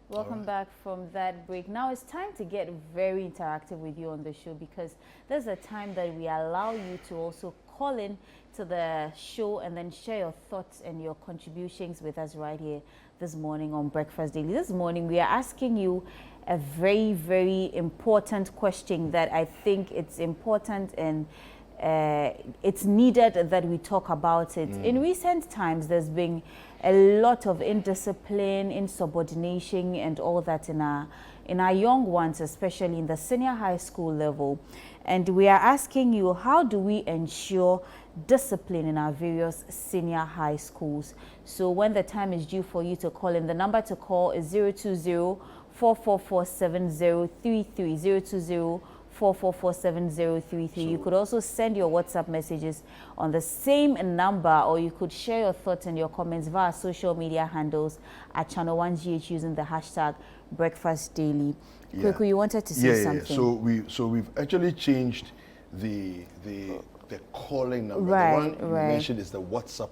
Welcome back from that break. Now it's time to get very interactive with you on the show, because there's a time that we allow you to also call in to the show and then share your thoughts and your contributions with us right here this morning on Breakfast Daily. This morning we are asking you a very, very important question that I think it's important and it's needed that we talk about it. In recent times, there's been a lot of indiscipline, insubordination, and all that in our young ones, especially in the senior high school level. And we are asking you, how do we ensure discipline in our various senior high schools? So when the time is due for you to call in, the number to call is 020-444-7033, 020-444-7033. You could also send your WhatsApp messages on the same number, or you could share your thoughts and your comments via social media handles at ChannelOne GH using the hashtag Breakfast Daily. Kweku, you wanted to say something. So we've actually changed the calling number. Right, the one you mentioned is the WhatsApp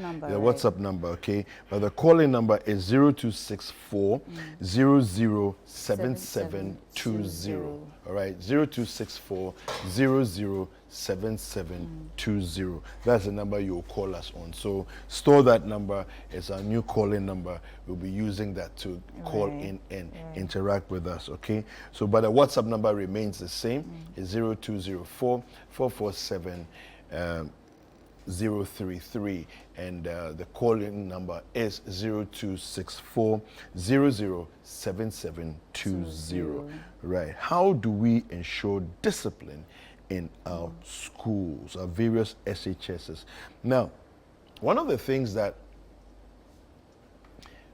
number. The WhatsApp number, okay. But the calling number is 0264 007720. All right, 0264 007720. That's the number you'll call us on. So store that number. It's our new calling number. We'll be using that to call in and interact with us, okay? So, but the WhatsApp number remains the same. It's 0204 447 033, and the calling number is 0264 007720. Right. How do we ensure discipline in our schools, our various SHSs? Now, one of the things that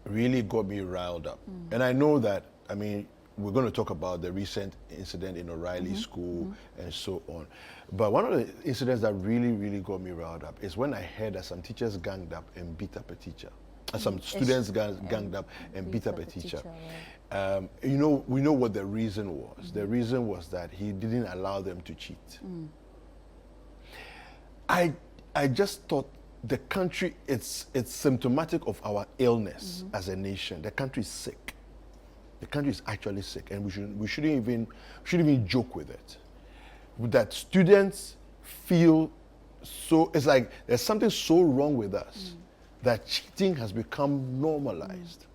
really got me riled up, and I know that, I mean, we're going to talk about the recent incident in O'Reilly School and so on. But one of the incidents that really, really got me riled up is when I heard that some teachers ganged up and beat up a teacher. Some students ganged up and beat up a teacher. You know, we know what the reason was. The reason was that he didn't allow them to cheat. I just thought the country, it's symptomatic of our illness as a nation. The country is sick. The country is actually sick, and we shouldn't even joke with it. That students feel so, it's like there's something so wrong with us that cheating has become normalized.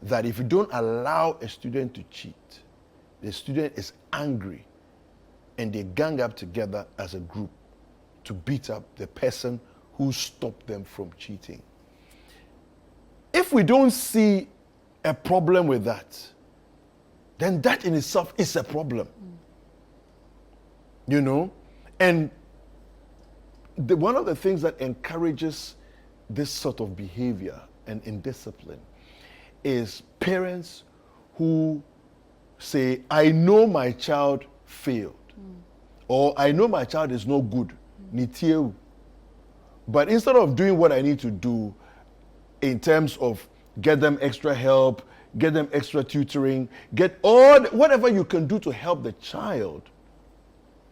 That if you don't allow a student to cheat, the student is angry and they gang up together as a group to beat up the person who stopped them from cheating. If we don't see a problem with that, then that in itself is a problem. You know? And one of the things that encourages this sort of behavior and indiscipline is parents who say, I know my child failed, or I know my child is no good, nitieu. But instead of doing what I need to do in terms of get them extra help, get them extra tutoring, get whatever you can do to help the child,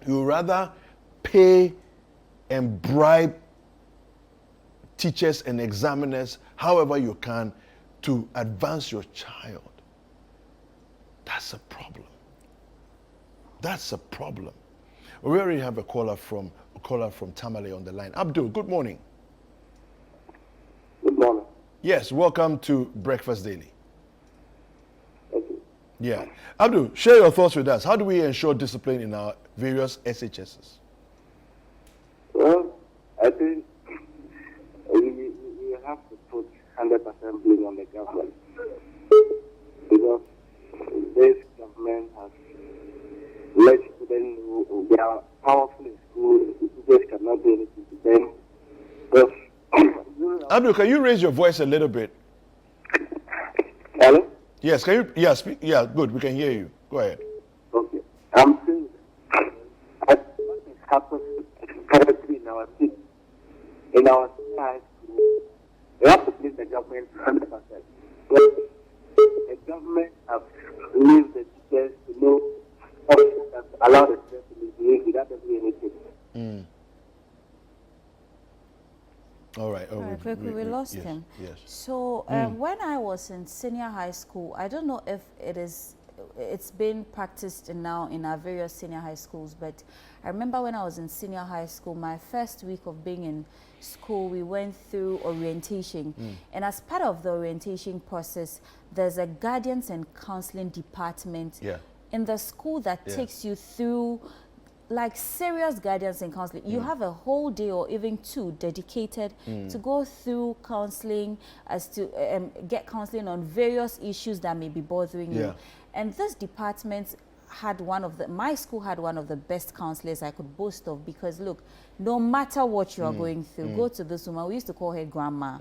you rather pay and bribe teachers and examiners however you can to advance your child. That's a problem. That's a problem. We already have a caller from Tamale on the line. Abdul, good morning. Good morning. Yes, welcome to Breakfast Daily. Thank you. Yeah. Abdul, share your thoughts with us. How do we ensure discipline in our various SHSs? Well, I think we have to put 100% blame on the government, because this government has let students who they are powerful in school, teachers cannot do anything to them. Abdul, can you raise your voice a little bit? Hello? Yes, can you? Yeah, speak. Yeah, good. We can hear you. Go ahead. Okay. I'm saying what is happening currently in our city, in our high school, we have to please the government 100%. But the government has leave the teachers to know that allow the students to misbehave without them doing anything. All right. Oh, we lost Yes, him. yes. So when I was in senior high school, I don't know if it's been practiced now in our various senior high schools, but I remember when I was in senior high school, my first week of being in school, we went through orientation. And as part of the orientation process, there's a guidance and counseling department in the school that takes you through like serious guidance and counseling. You have a whole day or even two dedicated to go through counseling, as to get counseling on various issues that may be bothering you. And this department had my school had one of the best counselors I could boast of, because look, no matter what you are going through, go to this woman. We used to call her grandma.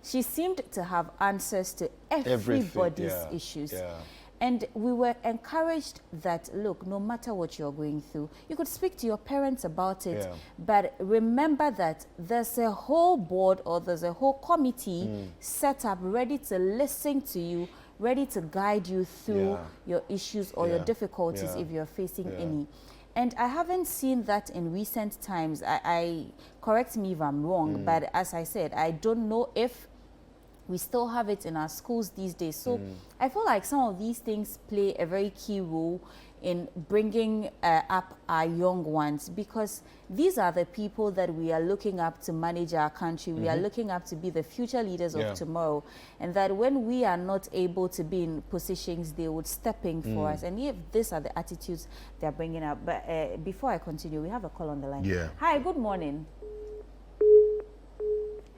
She seemed to have answers to everybody's issues. And we were encouraged that, look, no matter what you're going through, you could speak to your parents about it, but remember that there's a whole board or there's a whole committee set up ready to listen to you, ready to guide you through your issues or your difficulties if you're facing any. And I haven't seen that in recent times. I correct me if I'm wrong, but as I said, I don't know if we still have it in our schools these days. So I feel like some of these things play a very key role in bringing up our young ones, because these are the people that we are looking up to manage our country. We are looking up to be the future leaders of tomorrow, and that when we are not able to be in positions, they would step in for us. And if these are the attitudes they're bringing up. But before I continue, we have a call on the line. Hi, good morning.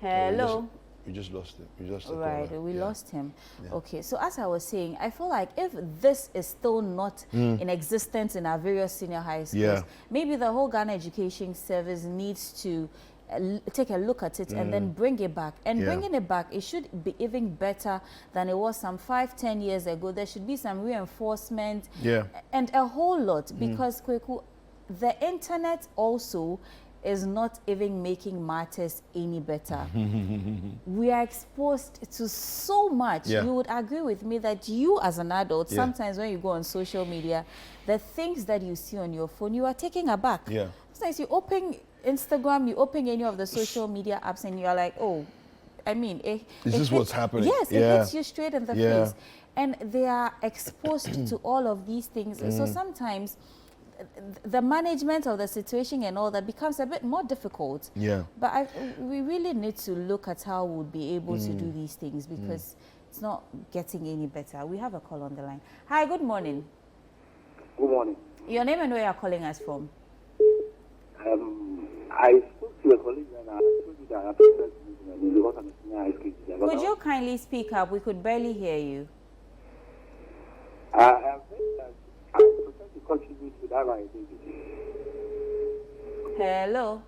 Hello. We just lost it. We just lost him. Okay, so as I was saying, I feel like if this is still not in existence in our various senior high schools, maybe the whole Ghana Education Service needs to take a look at it and then bring it back. And bringing it back, it should be even better than it was some 5-10 years ago. There should be some reinforcement and a whole lot, because Kweku, the internet also is not even making matters any better. We are exposed to so much. You would agree with me that you as an adult, sometimes when you go on social media, the things that you see on your phone, you are taking aback. Sometimes you open Instagram, you open any of the social media apps, and you are like, oh, I mean, is this what's happening? Yes, it hits you straight in the face. And they are exposed to all of these things. So sometimes the management of the situation and all that becomes a bit more difficult. But we really need to look at how we'll be able to do these things, because it's not getting any better. We have a call on the line. Hi, good morning. Good morning. Your name and where you're calling us from? I spoke to a colleague and I told you that I prefer to Could you kindly speak up? We could barely hear you. I have said that I prefer to contribute to that identity. Hello.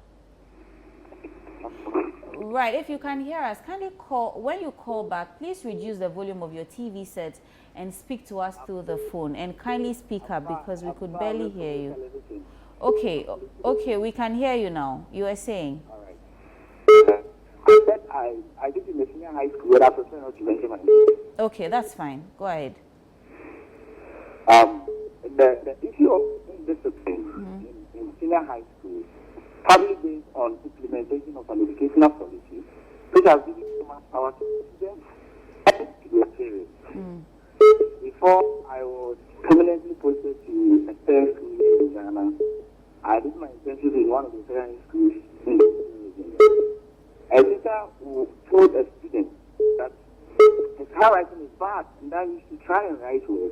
Right, if you can hear us, kindly call. When you call back, please reduce the volume of your TV set and speak to us through the phone. And kindly speak up, because we could barely hear you. Okay, we can hear you now. You were saying. All right. I said I did in the senior high school, but I prefer not to mention my name. Okay, that's fine. Go ahead. The issue of discipline in senior high school, probably based on implementation of an educational policy, which has given so much power to students and to their parents. Before I was permanently posted to a third school in Ghana, I did my internship in one of the secondary schools in the region. A teacher who told a student that his handwriting is bad and that he should try and write well.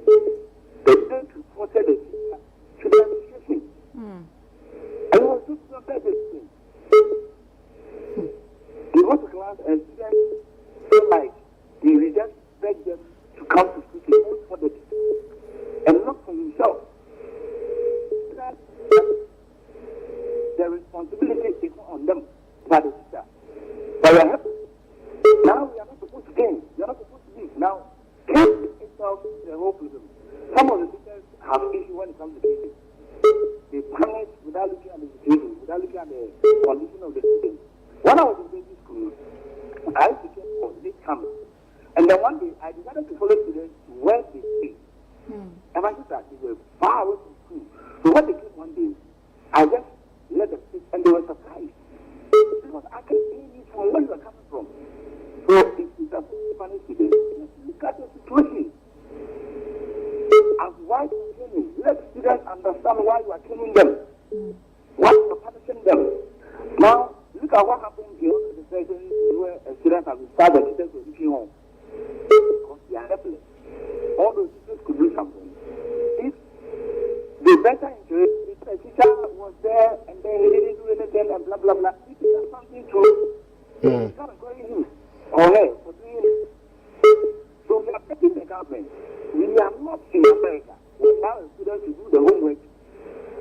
The student reported the teacher to the administration. And he was just not better than he went to class and students felt like he would just begged them to come to school to vote for the teacher and not for himself. The responsibility is not on them, but the teacher. But now we are not supposed to game. We are not supposed to leave. Now, game itself is a whole problem. Some of the teachers have issues when it comes to cases. They punish without looking at the situation, without looking at the condition of the students. When I was in basic school, I used to get late coming. And then one day, I decided to follow students to where they stay. And my sister, they were far away from school. So when they came one day, I just let them sit, and they were surprised. Because I can see you from where you are coming from. So understand why you are killing them. Why you are punishing them. Now, look at what happened in the situations where students have been started, teachers were reaching home. Because they are helpless. All those teachers could do something. If they better into it, if the teacher was there and then he didn't do anything and blah blah blah, if it has something to it's kind of going in or her for doing it. So we are taking the government. We are not in America. We allow students to do the homework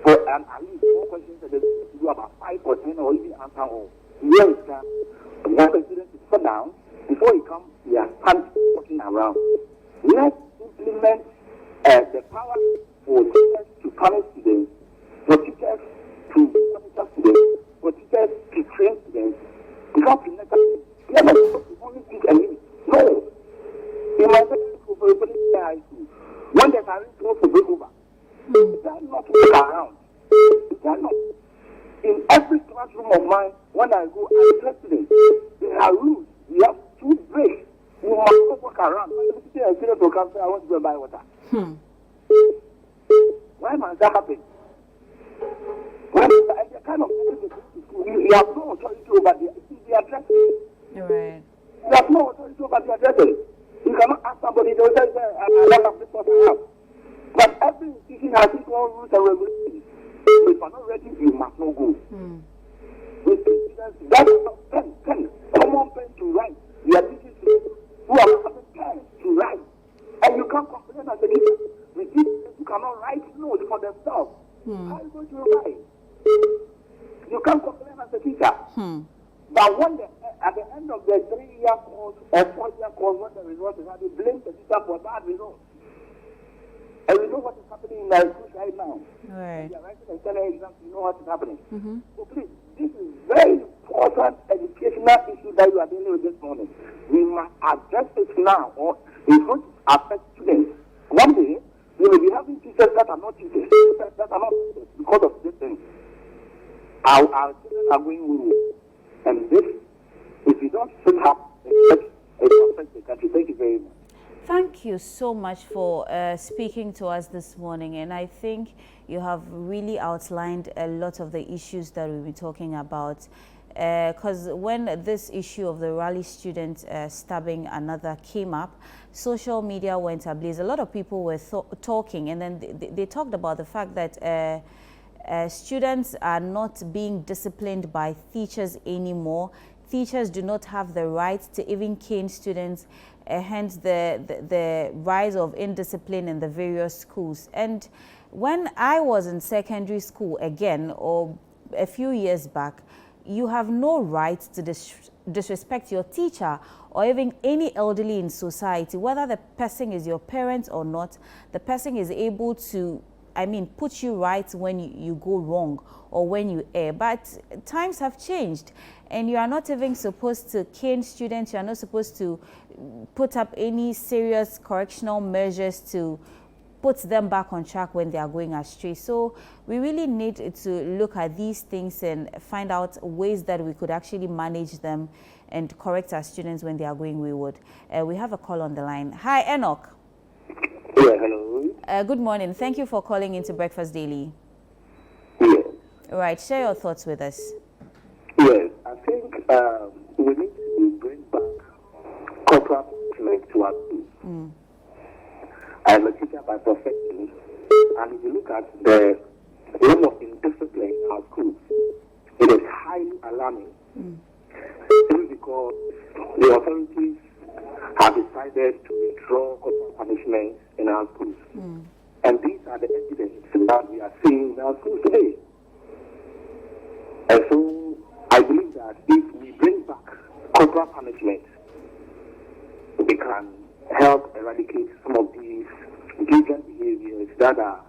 for at least 4 questions that they do about 5 or 10 or even answer all. Here is that. We have the students to sit down. Before he comes, we are walking around. Let's implement the power for teachers to punish students, for teachers to monitor students, for teachers to train students. Because we never only teach and limit. No. In my secondary school, for a high school, when there's a risk for breakover, you cannot walk around. You cannot. In every classroom of mine, when I go, I tell students, there are rules. We have 2 breaks. You must not walk around. When the teacher will come, say, I want to go and buy water. Why must that happen? Why must that? And the kind of you have no authority over the addressing. Right. You have no authority over the addressing. You cannot ask somebody to say, I have this what I have. But every institution has its own rules and regulations. If you are not ready, you must not go. That is not pen, common pen to write. We are teaching students who are having pen to write. And you can't complain as a teacher. We teach students who cannot write notes for themselves. How are you going to write? You can't complain as a teacher. But when at the end of the 3-year course or 4-year course, when the result is out, they blame the teacher for bad results. And we know what is happening in our schools right now. Right. We are writing external exams, you know what is happening. So please, this is very important educational issue that you are dealing with this morning. We must address it now, or it's going to affect students. One day, we will be having teachers that are not teachers, that are not teachers because of this thing. Our children are going woo. And this, if you don't sit up, it will affect the country. Thank you very much. Thank you so much for speaking to us this morning, and I think you have really outlined a lot of the issues that we'll be talking about. Because when this issue of the Raleigh student stabbing another came up, social media went ablaze. A lot of people were talking, and then they talked about the fact that students are not being disciplined by teachers anymore. Teachers do not have the right to even cane students, hence the rise of indiscipline in the various schools. And when I was in secondary school again, or a few years back, you have no right to disrespect your teacher or even any elderly in society, whether the person is your parent or not. The person is able to, put you right when you go wrong or when you err. But times have changed, and you are not even supposed to cane students. You are not supposed to put up any serious correctional measures to put them back on track when they are going astray. So we really need to look at these things and find out ways that we could actually manage them and correct our students when they are going wayward. We have a call on the line. Hi, Enoch. Yeah, hello. Good morning. Thank you for calling into Breakfast Daily. Yes. All right, share your thoughts with us. Yes, I think we need to bring back corporate punishment to our schools. I'm a teacher by profession, and if you look at the level of indiscipline in our schools, it is highly alarming. Simply because the authorities have decided to withdraw corporal punishment in our schools. And these are the evidence that we are seeing in our schools today. And so I believe that if we bring back corporal punishment, we can help eradicate some of these deviant behaviors that are,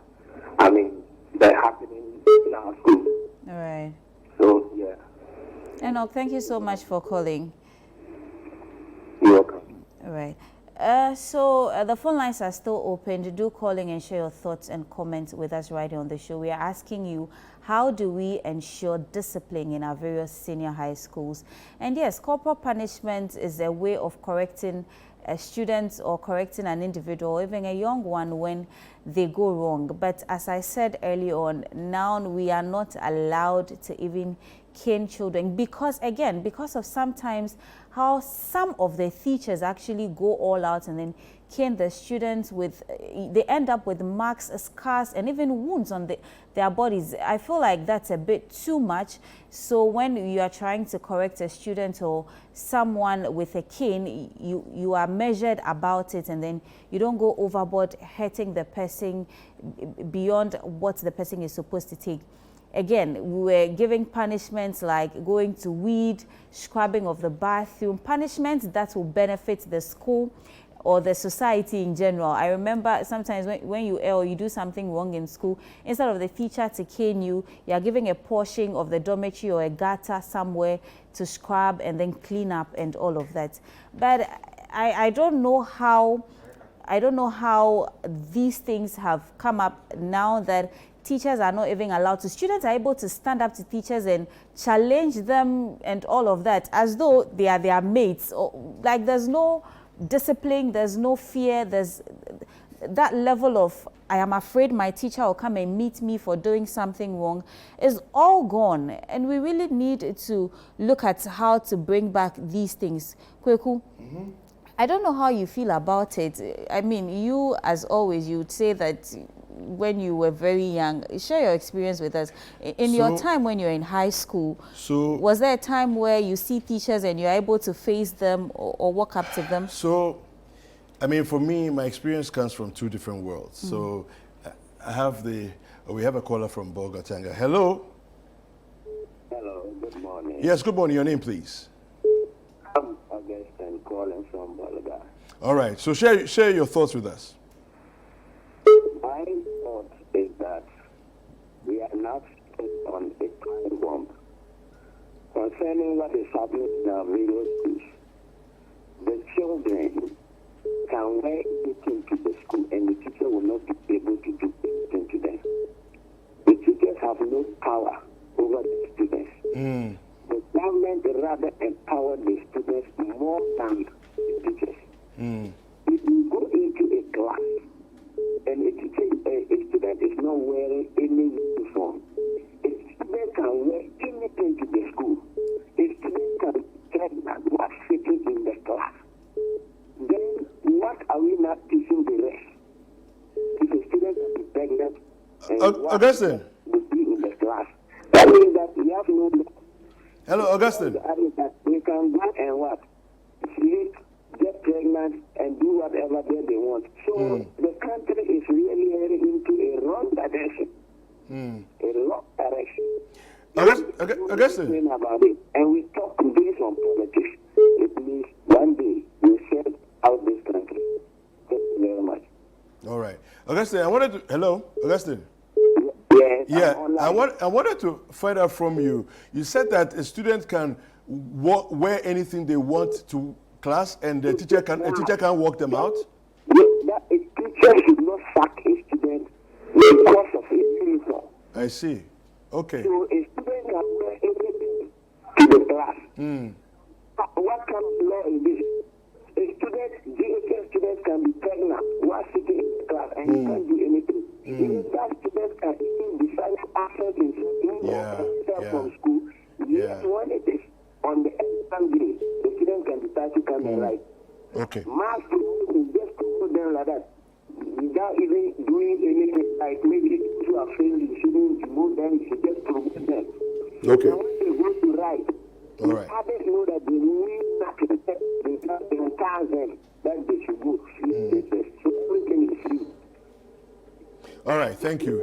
that are happening in our schools. All right. So, yeah. Enoch, thank you so much for calling. You're welcome. All right. So the phone lines are still open. Do calling and share your thoughts and comments with us right here on the show. We are asking you, how do we ensure discipline in our various senior high schools? And yes, corporal punishment is a way of correcting a student or correcting an individual, or even a young one, when they go wrong. But as I said early on, now we are not allowed to even cane children because, again, because of sometimes how some of the teachers actually go all out and then cane the students with, they end up with marks, scars, and even wounds on their bodies. I feel like that's a bit too much. So when you are trying to correct a student or someone with a cane, you are measured about it, and then you don't go overboard hurting the person beyond what the person is supposed to take. Again, we were giving punishments like going to weed, scrubbing of the bathroom, punishments that will benefit the school or the society in general. I remember sometimes when you err or you do something wrong in school, instead of the teacher to cane you, you are giving a portion of the dormitory or a gutter somewhere to scrub and then clean up and all of that. But I don't know how these things have come up now that teachers are not even allowed to. Students are able to stand up to teachers and challenge them and all of that as though they are their mates. Or, like, there's no discipline, there's no fear, there's that level of I am afraid my teacher will come and meet me for doing something wrong is all gone. And we really need to look at how to bring back these things. Kweku, I don't know how you feel about it. I mean, you, as always, you would say that when you were very young, share your experience with us. In your time when you're in high school, was there a time where you see teachers and you're able to face them or walk up to them? So, I mean, for me, my experience comes from two different worlds. So, we have a caller from Bolgatanga. Hello? Hello, good morning. Yes, good morning. Your name, please. I'm Augustine calling from Bolga. All right. So, share your thoughts with us. My thought is that we are not on a time bomb concerning what is happening in our various schools. The children can wear anything to the school and the teacher will not be able to do anything to them. The teachers have no power over the students. The government rather empower the students more than the teachers. If you go into a class and a student is not wearing any uniform, a student can wear anything to the school. A student can check that what's sitting in the class. Then what are we not teaching the rest? If a student can be pregnant and Augustine will be in the class, that means that we have no. Hello, Augustine. We can go and what? Sleep, get pregnant, and do whatever they want. So the country is really heading into a wrong direction. A wrong direction. Augustine. About it, and we talk based on politics. It means one day we set out this country. Thank you very much. All right, Augustine. Hello, Augustine. Yes, Yeah, I wanted to find out from you. You said that a student can wear anything they want to class, and a teacher can walk them out. That a teacher should not sack a student because of a uniform. I see. Okay. So a student can wear anything to the class. What kind of law is this? A student, GHS students can be pregnant while sitting in the class and you can't do anything. Even that students can even decide to absent in from school. Yes, when it is on the exam day, the student can decide to come and write. Okay. Mass promotion, just promote them like that, without even doing anything. Like maybe if you are failing, you shouldn't remove them, you should just promote them. Okay. And when they go to write, all right. Others know that they need nothing. They tell them that they should go free. So everything is free. All right. Thank you.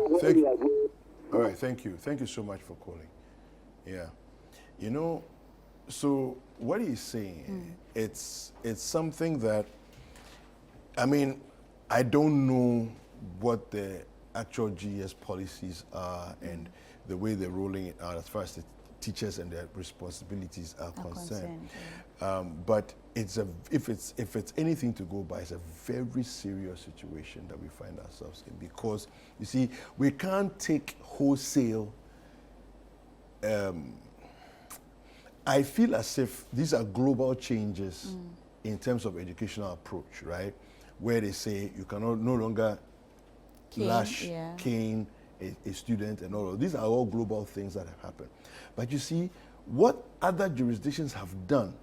All right. Thank you. Thank you so much for calling. Yeah. You know, so what he's saying, it's something that, I mean, I don't know what the actual GS policies are and the way they're rolling it out as far as the teachers and their responsibilities are concerned. But if it's anything to go by, it's a very serious situation that we find ourselves in, because you see, we can't take wholesale. I feel as if these are global changes in terms of educational approach, right? Where they say you cannot no longer cane a student and all of these are all global things that have happened. But you see, what other jurisdictions have done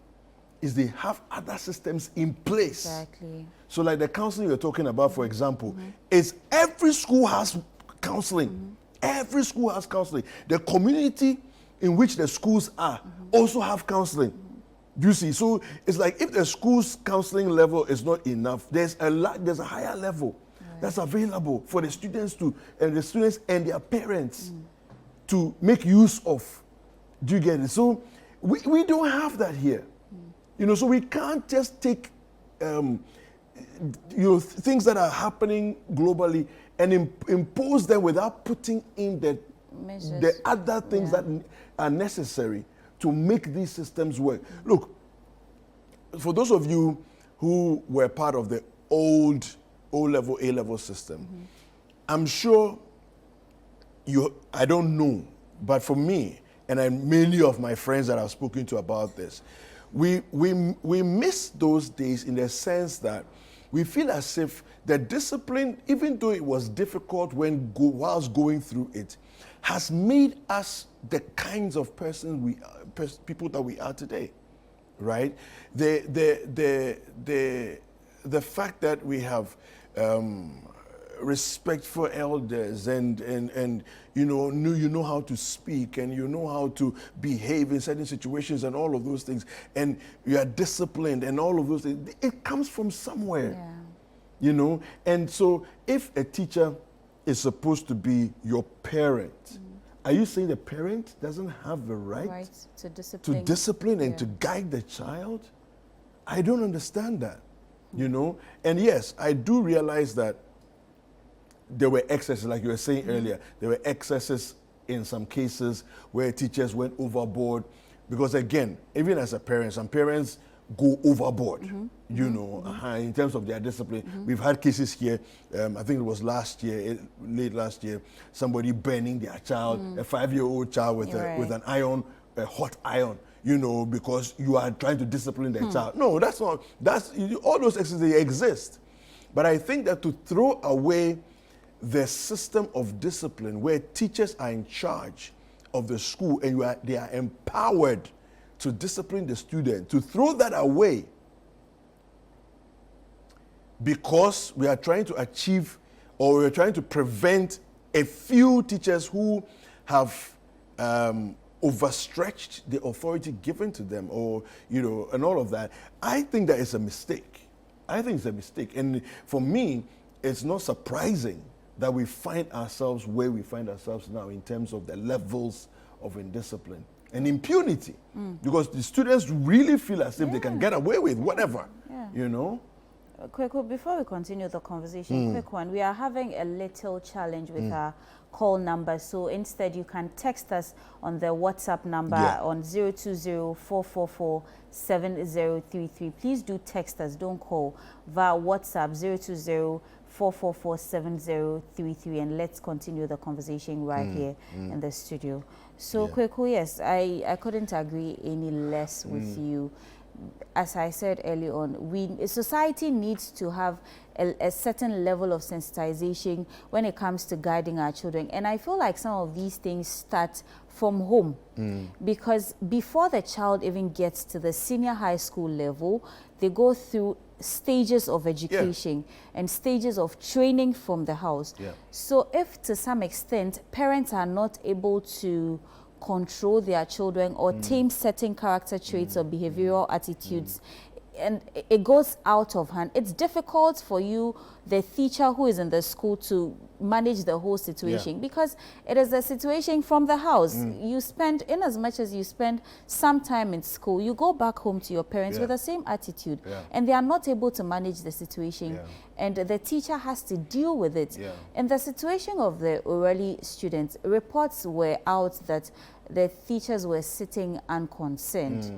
is they have other systems in place. Exactly. So like the counseling you're talking about, for example, is every school has counseling. Every school has counseling. The community in which the schools are also have counseling. Do you see? So it's like if the school's counseling level is not enough, there's a higher level that's available for the students and their parents to make use of. Do you get it? So we don't have that here. You know, so we can't just take things that are happening globally and impose them without putting in the other things that are necessary to make these systems work. Look, for those of you who were part of the old O-level, A-level system, I'm sure I don't know, but for me, and many of my friends that I've spoken to about this, we miss those days in the sense that we feel as if the discipline, even though it was difficult whilst going through it, has made us the kinds of people that we are today, right? The fact that we have respect for elders and you know how to speak and you know how to behave in certain situations and all of those things, and you are disciplined and all of those things, it comes from somewhere. You know, and so if a teacher is supposed to be your parent, are you saying the parent doesn't have the right to discipline and to guide the child? I don't understand that, you know. And yes, I do realize that there were excesses, like you were saying earlier. There were excesses in some cases where teachers went overboard, because again, even as a parent, some parents go overboard, you know, in terms of their discipline. We've had cases here, I think it was late last year, somebody burning their child, a 5-year-old child with an iron, a hot iron, you know, because you are trying to discipline their child. No, that's not, all those excesses, they exist. But I think that to throw away the system of discipline where teachers are in charge of the school and they are empowered to discipline the student, to throw that away because we are trying to achieve, or we are trying to prevent a few teachers who have overstretched the authority given to them, or, you know, and all of that. I think that is a mistake. I think it's a mistake. And for me, it's not surprising that we find ourselves where we find ourselves now in terms of the levels of indiscipline and impunity, because the students really feel as if they can get away with whatever, you know. Quick, before we continue the conversation, quick one. We are having a little challenge with our call number. So instead, you can text us on the WhatsApp number on 020-444-7033. Please do text us, don't call, via WhatsApp 020-444-7033, and let's continue the conversation right here in the studio. So Kweku, yes, I couldn't agree any less with you. As I said early on, society needs to have a certain level of sensitization when it comes to guiding our children. And I feel like some of these things start from home, because before the child even gets to the senior high school level, they go through stages of education and stages of training from the house. So if to some extent parents are not able to control their children or tame certain character traits or behavioral attitudes, and it goes out of hand, it's difficult for you, the teacher who is in the school, to manage the whole situation, because it is a situation from the house. You spend, in as much as you spend some time in school, you go back home to your parents with the same attitude, and they are not able to manage the situation, and the teacher has to deal with it. In the situation of the Orally students, reports were out that the teachers were sitting unconcerned.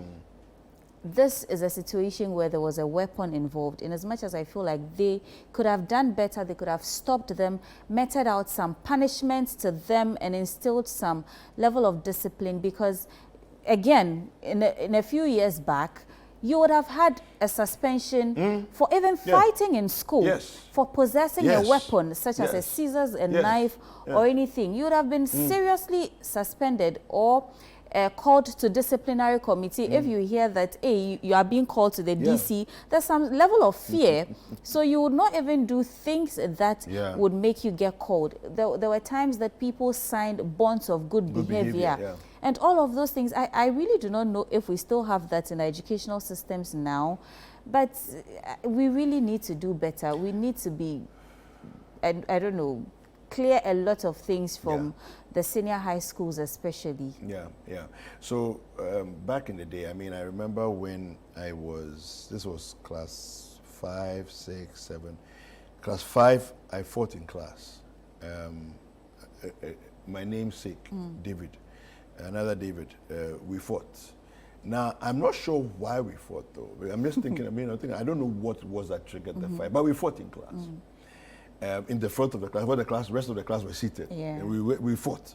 This is a situation where there was a weapon involved. In as much as I feel like they could have done better, they could have stopped them, meted out some punishments to them, and instilled some level of discipline. Because, again, in a few years back, you would have had a suspension for even fighting in school, for possessing a weapon such as a scissors, a knife, or anything. You would have been seriously suspended or called to disciplinary committee. If you hear that, hey, you are being called to the DC, there's some level of fear. So you would not even do things that would make you get called. There were times that people signed bonds of good behavior. And all of those things, I really do not know if we still have that in our educational systems now, but we really need to do better. We need to be, I don't know, clear a lot of things from the senior high schools especially. So back in the day, I mean, I remember when this was class 5, 6, 7. Class 5, I fought in class. My namesake, David, another David, we fought. Now, I'm not sure why we fought though. I'm just thinking, I don't know what was that triggered the fight, but we fought in class. In the front of the class, where the rest of the class were seated. And we fought.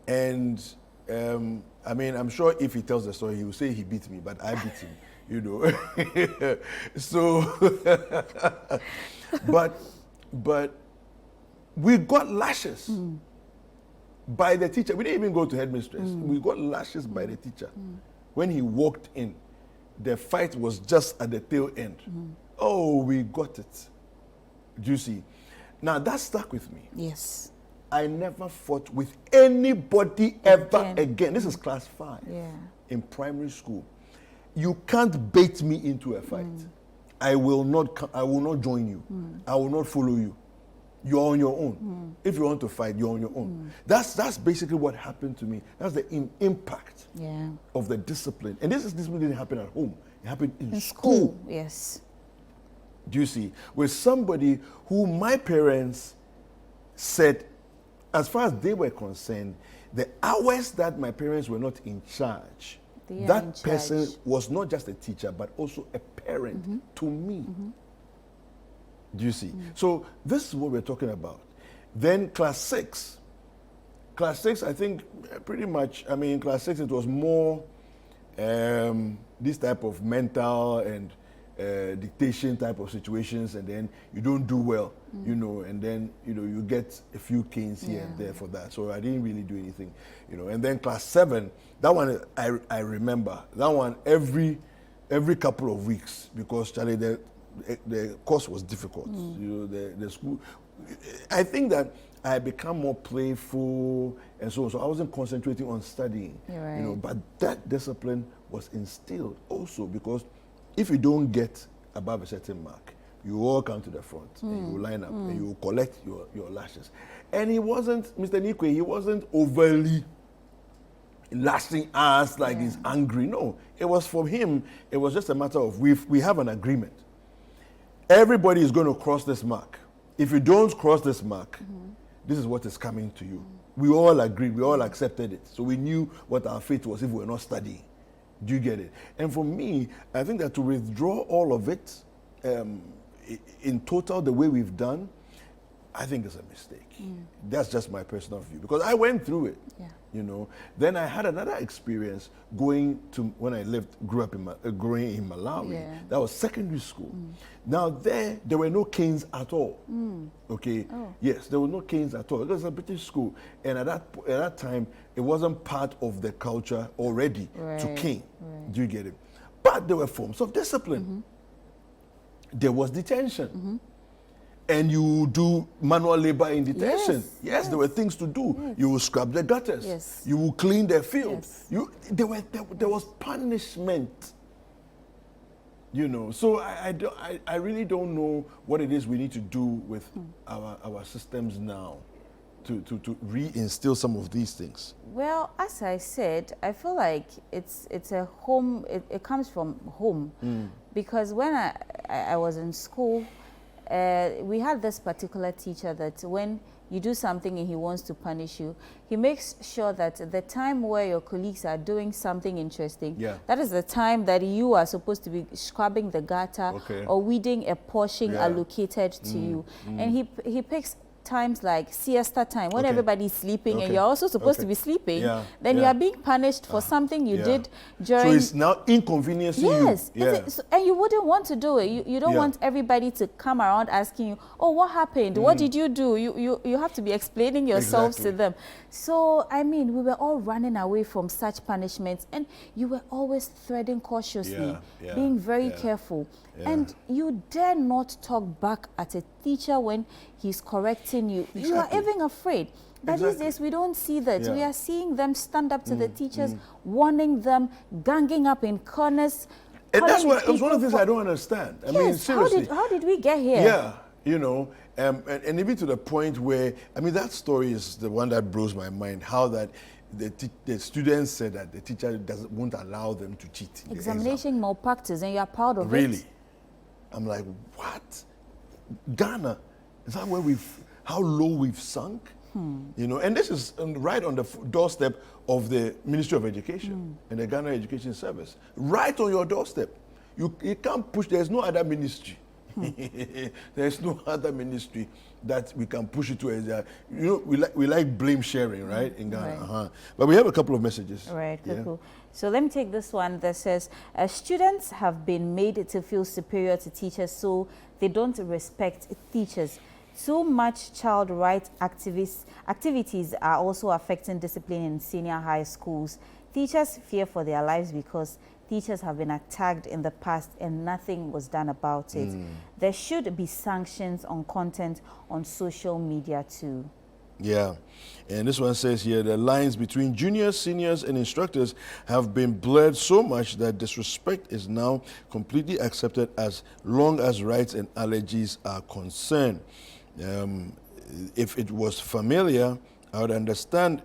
And I'm sure if he tells the story, he will say he beat me, but I beat him, you know. So, but we got lashes by the teacher. We didn't even go to headmistress. We got lashes by the teacher. When he walked in, the fight was just at the tail end. Oh, we got it. Do you see? Now, that stuck with me. Yes. I never fought with anybody ever again. This is class 5 in primary school. You can't bait me into a fight. I will not join you. I will not follow you. You're on your own. If you want to fight, you're on your own. That's basically what happened to me. That's the impact of the discipline. And this discipline didn't happen at home. It happened in school. Yes. Do you see? With somebody who my parents said, as far as they were concerned, the hours that my parents were not in charge, that person was not just a teacher, but also a parent to me. Do you see? So this is what we're talking about. Then class 6, I think pretty much, class 6, it was more this type of mental and dictation type of situations, and then you don't do well, you know, and then, you know, you get a few canes here and there for that. So I didn't really do anything, you know. And then class 7, that one I remember. That one every couple of weeks, because Charlie, the course was difficult. You know, the school. I think that I had become more playful and so on. So I wasn't concentrating on studying, you know. But that discipline was instilled also, because if you don't get above a certain mark, you all come to the front and you line up and you collect your lashes. And he wasn't, Mr. Nikwe, he wasn't overly lashing us like he's angry. No, it was for him, it was just a matter of we have an agreement. Everybody is going to cross this mark. If you don't cross this mark, this is what is coming to you. We all agreed, we all accepted it. So we knew what our fate was if we were not studying. Do you get it? And for me, I think that to withdraw all of it in total the way we've done, I think is a mistake. That's just my personal view, because I went through it. You know. Then I had another experience going to, when I grew up growing in Malawi. That was secondary school. Now there were no canes at all. Okay. Yes, there were no canes at all. It was a British school, and at that time it wasn't part of the culture already to cane. Do you get it? But there were forms of discipline. There was detention. And you do manual labor in detention. Yes, there were things to do. You will scrub the gutters. You will clean the field. There was punishment. You know, so I really don't know what it is we need to do with our systems now to reinstill some of these things. Well, as I said, I feel like it's a home. It comes from home, because when I was in school, we had this particular teacher that when you do something and he wants to punish you, he makes sure that the time where your colleagues are doing something interesting, that is the time that you are supposed to be scrubbing the gutter or weeding a portion allocated to you. And he picks times like siesta time when Okay. everybody's sleeping and Okay. you're also supposed Okay. to be sleeping, Yeah. then you Yeah. are being punished for something you Yeah. did So during. it's now inconveniencing Yes, you. Yeah. and you wouldn't want to do it. You don't Yeah. want everybody to come around asking you, oh, what happened? What did you do? You have to be explaining yourselves Exactly. to them. So, I mean, we were all running away from such punishments, and you were always threading cautiously, Yeah, yeah, being very yeah, careful. yeah. And you dare not talk back at a teacher when he's correcting you. You are Exactly. even afraid. But these Exactly. days, we don't see that. Yeah. We are seeing them stand up to the teachers, warning them, ganging up in corners. And that's calling what, it's one of the people things I don't understand. I mean, Yes, seriously. how did we get here? Yeah, you know, and even to the point where, I mean, that story is the one that blows my mind, how that the students said that the teacher won't allow them to cheat. in the exam. Examination malpractice, and you are proud of Really? it. I'm like, what? Ghana, is that where how low we've sunk? You know, and this is right on the doorstep of the Ministry of Education and the Ghana Education Service. Right on your doorstep. You can't push, there's no other ministry. There's no other ministry that we can push it to. You know, we like blame sharing, right, in Ghana. Right. But we have a couple of messages. Right, Yeah. cool. So let me take this one that says, students have been made to feel superior to teachers, so they don't respect teachers. Too much child rights activities are also affecting discipline in senior high schools. Teachers fear for their lives because teachers have been attacked in the past and nothing was done about it. There should be sanctions on content on social media too. Yeah, and this one says here, the lines between juniors, seniors, and instructors have been blurred so much that disrespect is now completely accepted as long as rights and allergies are concerned. If it was familiar, I would understand,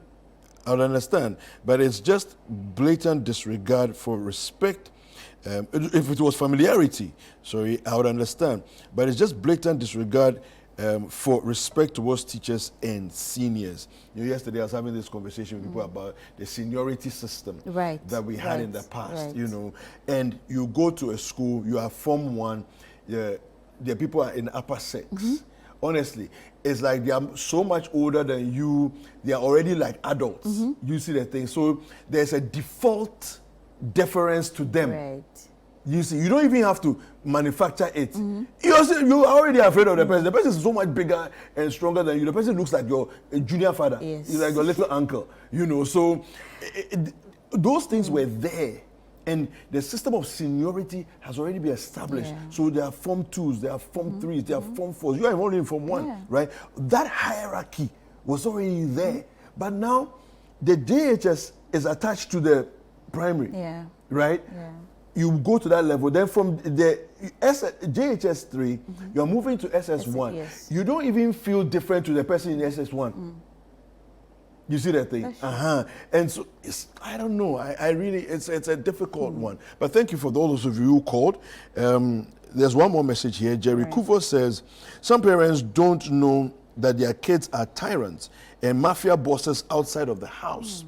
but it's just blatant disregard for respect. If it was familiarity, sorry, I would understand, but it's just blatant disregard for respect towards teachers and seniors. You know, yesterday I was having this conversation with people about the seniority system that we had in the past, you know, and you go to a school, you are Form 1, the people are in upper 6. Honestly, it's like they are so much older than you, they are already like adults. You see the thing. So there's a default deference to them. Right. You see, you don't even have to manufacture it. You're already afraid of the person. The person is so much bigger and stronger than you. The person looks like your junior father. Yes. He's like your little uncle. You know, so those things were there. And the system of seniority has already been established. Yeah. So there are Form 2s, there are Form 3s, there are Form 4s. You are only in Form 1, Yeah. right? That hierarchy was already there. But now the JHS is attached to the primary, right? Yeah. You go to that level. Then from the JHS 3, you're moving to SS1. Yes. You don't even feel different to the person in SS1. You see that thing? And so I don't know. I really, it's a difficult one. But thank you for all those of you who called. There's one more message here. Jerry Kuvo says, some parents don't know that their kids are tyrants and mafia bosses outside of the house.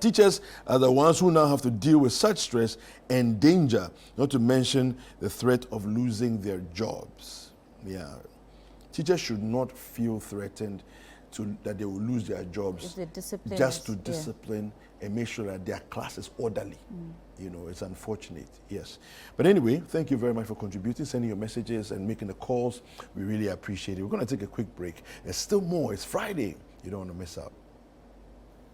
Teachers are the ones who now have to deal with such stress and danger, not to mention the threat of losing their jobs. Yeah. Teachers should not feel threatened that they will lose their jobs just to discipline and make sure that their class is orderly. You know, it's unfortunate, yes. But anyway, thank you very much for contributing, sending your messages and making the calls. We really appreciate it. We're going to take a quick break. There's still more. It's Friday. You don't want to miss out.